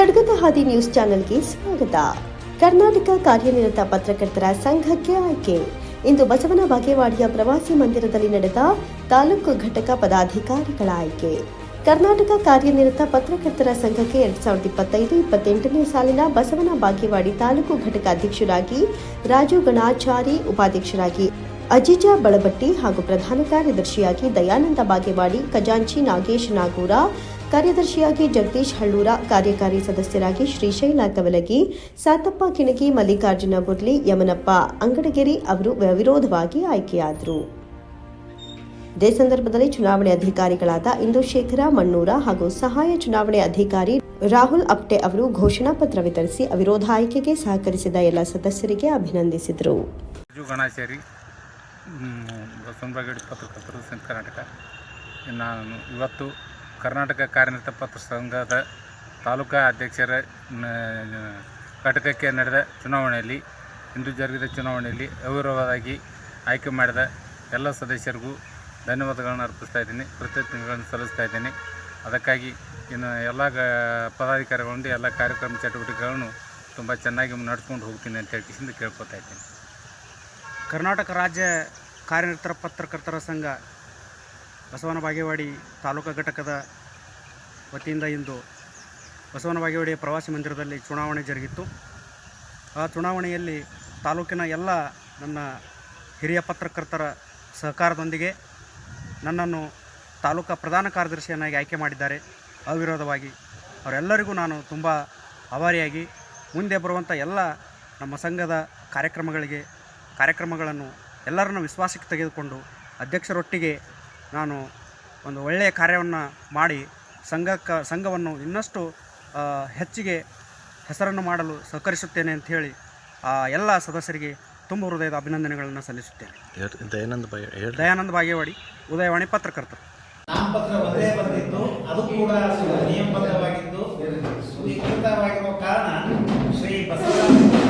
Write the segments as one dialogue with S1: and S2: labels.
S1: ಖಡ್ಗದ ಹಾದಿ ನ್ಯೂಸ್ ಚಾನೆಲ್ಗೆ ಸ್ವಾಗತ. ಕರ್ನಾಟಕ ಕಾರ್ಯನಿರತ ಪತ್ರಕರ್ತರ ಸಂಘಕ್ಕೆ ಆಯ್ಕೆ. ಇಂದು ಬಸವನ ಬಾಗೇವಾಡಿಯ ಪ್ರವಾಸಿ ಮಂದಿರದಲ್ಲಿ ನಡೆದ ತಾಲೂಕು ಘಟಕ ಪದಾಧಿಕಾರಿಗಳ ಆಯ್ಕೆ. ಕರ್ನಾಟಕ ಕಾರ್ಯನಿರತ ಪತ್ರಕರ್ತರ ಸಂಘಕ್ಕೆ 2025-28ನೇ ಸಾಲಿನ ಬಸವನ ಬಾಗೇವಾಡಿ ತಾಲೂಕು ಘಟಕ ಅಧ್ಯಕ್ಷರಾಗಿ ರಾಜು ಗಣಾಚಾರಿ, ಉಪಾಧ್ಯಕ್ಷರಾಗಿ ಅಜಿಜಾ ಬಳಬಟ್ಟಿ ಹಾಗೂ ಪ್ರಧಾನ ಕಾರ್ಯದರ್ಶಿಯಾಗಿ ದಯಾನಂದ ಬಾಗೇವಾಡಿ, ಖಜಾಂಚಿ ನಾಗೇಶ್ ನಾಗೂರ, ಕಾರ್ಯದರ್ಶಿಯಾಗಿ ಜಗದೀಶ್ ಹಳ್ಳೂರ, ಕಾರ್ಯಕಾರಿ ಸದಸ್ಯರಾಗಿ ಶ್ರೀಶೈಲ ಕವಲಗಿ, ಸಾತಪ್ಪ ಕಿಣಗಿ, ಮಲ್ಲಿಕಾರ್ಜುನ ಬುರ್ಲಿ, ಯಮನಪ್ಪ ಅಂಗಡಗೆರೆ ಅವರು ಅವಿರೋಧವಾಗಿ ಆಯ್ಕೆಯಾದರು. ಇದೇ ಸಂದರ್ಭದಲ್ಲಿ ಚುನಾವಣೆ ಅಧಿಕಾರಿಗಳಾದ ಇಂದುಶೇಖರ ಮಣ್ಣೂರ ಹಾಗೂ ಸಹಾಯ ಚುನಾವಣೆ ಅಧಿಕಾರಿ ರಾಹುಲ್ ಅಪ್ಟೆ ಅವರು ಘೋಷಣಾ ಪತ್ರ ವಿತರಿಸಿ ಅವಿರೋಧ ಆಯ್ಕೆಗೆ ಸಹಕರಿಸಿದ ಎಲ್ಲ ಸದಸ್ಯರಿಗೆ ಅಭಿನಂದಿಸಿದರು.
S2: ಬಸವನ ಬಾಗೇವಾಡಿ ಪತ್ರಕರ್ತರು ಸಂಘ ಕರ್ನಾಟಕ. ನಾನು ಇವತ್ತು ಕರ್ನಾಟಕ ಕಾರ್ಯನಿರತ ಪತ್ರ ಸಂಘದ ತಾಲೂಕಾ ಅಧ್ಯಕ್ಷರ ಘಟಕಕ್ಕೆ ನಡೆದ ಚುನಾವಣೆಯಲ್ಲಿ, ಇಂದು ಜರುಗಿದ ಚುನಾವಣೆಯಲ್ಲಿ ಅವಿರೋಧವಾಗಿ ಆಯ್ಕೆ ಮಾಡಿದ ಎಲ್ಲ ಸದಸ್ಯರಿಗೂ ಧನ್ಯವಾದಗಳನ್ನು ಅರ್ಪಿಸ್ತಾ ಇದ್ದೀನಿ, ಕೃತಜ್ಞತೆಗಳನ್ನು ಸಲ್ಲಿಸ್ತಾ ಇದ್ದೀನಿ. ಅದಕ್ಕಾಗಿ ಇನ್ನು ಎಲ್ಲ ಪದಾಧಿಕಾರಿಗಳಿಂದ ಎಲ್ಲ ಕಾರ್ಯಕ್ರಮ ಚಟುವಟಿಕೆಗಳನ್ನು ತುಂಬ ಚೆನ್ನಾಗಿ ನಡೆಸ್ಕೊಂಡು ಹೋಗ್ತೀನಿ ಅಂತ ಹೇಳಿ ಕೇಳ್ಕೊತಾ ಇದ್ದೀನಿ.
S3: ಕರ್ನಾಟಕ ರಾಜ್ಯ ಕಾರ್ಯನಿರತ ಪತ್ರಕರ್ತರ ಸಂಘ ಬಸವನ ಬಾಗೇವಾಡಿ ತಾಲೂಕಾ ಘಟಕದ ವತಿಯಿಂದ ಇಂದು ಬಸವನ ಬಾಗೇವಾಡಿಯ ಪ್ರವಾಸಿ ಮಂದಿರದಲ್ಲಿ ಚುನಾವಣೆ ಜರುಗಿತ್ತು. ಆ ಚುನಾವಣೆಯಲ್ಲಿ ತಾಲೂಕಿನ ಎಲ್ಲ ನನ್ನ ಹಿರಿಯ ಪತ್ರಕರ್ತರ ಸಹಕಾರದೊಂದಿಗೆ ನನ್ನನ್ನು ತಾಲೂಕಾ ಪ್ರಧಾನ ಕಾರ್ಯದರ್ಶಿಯನ್ನಾಗಿ ಆಯ್ಕೆ ಮಾಡಿದ್ದಾರೆ ಅವಿರೋಧವಾಗಿ. ಅವರೆಲ್ಲರಿಗೂ ನಾನು ತುಂಬ ಆಭಾರಿಯಾಗಿ ಮುಂದೆ ಬರುವಂಥ ಎಲ್ಲ ನಮ್ಮ ಸಂಘದ ಕಾರ್ಯಕ್ರಮಗಳನ್ನು ಎಲ್ಲರನ್ನು ವಿಶ್ವಾಸಕ್ಕೆ ತೆಗೆದುಕೊಂಡು ಅಧ್ಯಕ್ಷರೊಟ್ಟಿಗೆ ನಾನು ಒಂದು ಒಳ್ಳೆಯ ಕಾರ್ಯವನ್ನು ಮಾಡಿ ಸಂಘವನ್ನು ಇನ್ನಷ್ಟು ಹೆಚ್ಚಿಗೆ ಹೆಸರನ್ನು ಮಾಡಲು ಸಹಕರಿಸುತ್ತೇನೆ ಅಂತ ಹೇಳಿ ಎಲ್ಲ ಸದಸ್ಯರಿಗೆ ತುಂಬ ಹೃದಯದ ಅಭಿನಂದನೆಗಳನ್ನು ಸಲ್ಲಿಸುತ್ತೇನೆ. ದಯಾನಂದ ಬಾಗೇವಾಡಿ, ಉದಯವಾಣಿ ಪತ್ರಕರ್ತರು.
S4: ನಾಮಪತ್ರ ಒಂದೇ ಬಂದಿದ್ದು, ಅದು ಕೂಡ ನಿಯಮಬದ್ಧವಾಗಿದ್ದು, ಸುಧಿಕೃತವಾಗಿರುವ ಕಾರಣ ಶ್ರೀ ಬಸವರಾಜರು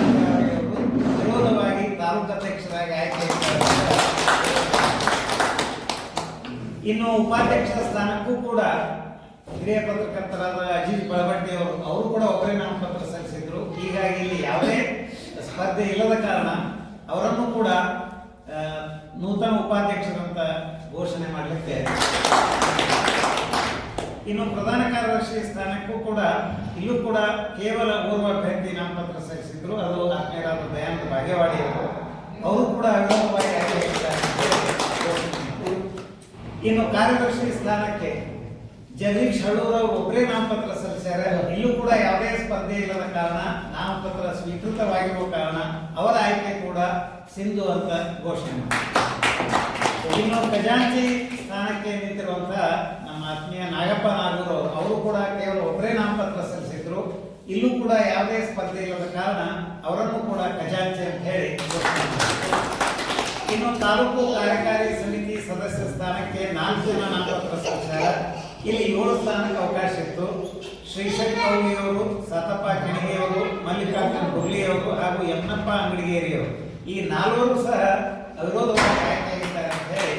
S4: ವಿರೋಧವಾಗಿ ತಾಲೂಕಾಧ್ಯಕ್ಷರಾಗಿ ಆಯ್ಕೆ. ಇನ್ನು ಉಪಾಧ್ಯಕ್ಷರ ಸ್ಥಾನಕ್ಕೂ ಕೂಡ ಹಿರಿಯ ಪತ್ರಕರ್ತರಾದ ಅಜಿಜ್ ಬಳಬಟ್ಟಿ ಅವರು ಕೂಡ ಒಬ್ಬರೇ ನಾಮಪತ್ರ ಸಲ್ಲಿಸಿದ್ರು. ಹೀಗಾಗಿ ಇಲ್ಲಿ ಯಾವುದೇ ಸ್ಪರ್ಧೆ ಇಲ್ಲದ ಕಾರಣ ಅವರನ್ನು ಕೂಡ ನೂತನ ಉಪಾಧ್ಯಕ್ಷರಂತ ಘೋಷಣೆ ಮಾಡಲಿಕ್ಕೆ. ಇನ್ನು ಪ್ರಧಾನ ಕಾರ್ಯದರ್ಶಿ ಸ್ಥಾನಕ್ಕೂ ಕೂಡ ಇಲ್ಲೂ ಕೂಡ ಕೇವಲ ಓರ್ವ ಅಭ್ಯರ್ಥಿ ನಾಮಪತ್ರ ಸಲ್ಲಿಸಿದ್ರು, ಅದು ಆತ್ಮೀಯರಾದ ದಯಾನಂದ ಬಾಗೇವಾಡಿ ಅವರು ಕೂಡ ಅವಿರೋಧವಾಗಿ ಆಯ್ಕೆಯಾಗಿದ್ದಾರೆ. ಇನ್ನು ಕಾರ್ಯದರ್ಶಿ ಸ್ಥಾನಕ್ಕೆ ಜಗದೀಶ್ ಹಳ್ಳೂರ್ ಅವರು ಒಬ್ಬರೇ ನಾಮಪತ್ರ ಸಲ್ಲಿಸಿದ್ದಾರೆ. ಇಲ್ಲೂ ಕೂಡ ಯಾವುದೇ ಸ್ಪರ್ಧೆ ಇಲ್ಲದ ಕಾರಣ, ನಾಮಪತ್ರ ಸ್ವೀಕೃತವಾಗಿರುವ ಕಾರಣ ಅವರ ಆಯ್ಕೆ ಕೂಡ ಸಿಂಧು ಅಂತ ಘೋಷಣೆ ಮಾಡಿದ್ದಾರೆ. ಇನ್ನು ಖಜಾಂಚಿ ಸ್ಥಾನಕ್ಕೆ ನಿಂತಿರುವಂತಹ ನಮ್ಮ ಆತ್ಮೀಯ ನಾಗಪ್ಪ ನಾಗೂರ್ ಅವರು ಕೂಡ ಕೇವಲ ಒಬ್ಬರೇ ನಾಮಪತ್ರ ಸಲ್ಲಿಸಿದ್ರು. ಇಲ್ಲೂ ಕೂಡ ಯಾವುದೇ ಸ್ಪರ್ಧೆ ಇಲ್ಲದ ಕಾರಣ ಅವರನ್ನು ಕೂಡ ಖಜಾಂಚಿ ಅಂತ ಹೇಳಿ ಘೋಷಣೆ ಮಾಡಿದ್ದಾರೆ. ಇನ್ನು ತಾಲೂಕು ಕಾರ್ಯಕಾರಿ ಸಮಿತಿ ಸದಸ್ಯ ಸ್ಥಾನಕ್ಕೆ 4 ಜನ ನಾಮಪತ್ರ ಸಲ್ಲಿಸಿದ್ದಾರೆ. ಇಲ್ಲಿ 7 ಸ್ಥಾನಕ್ಕೆ ಅವಕಾಶ ಇತ್ತು. ಶ್ರೀಶೈಲ ಕವಲಿಯವರು, ಸಾತಪ್ಪ ಕಿಣಗಿಯವರು, ಮಲ್ಲಿಕಾರ್ಜುನ ಬುರ್ಲಿಯವರು ಹಾಗೂ ಯಮನಪ್ಪ ಅಂಗಡಗೇರಿಯವರು ಈ 4 ಸಹ ಅವಿರೋಧವಾಗಿ ಆಯ್ಕೆಯಾಗಿದ್ದಾರೆ ಅಂತ ಹೇಳಿ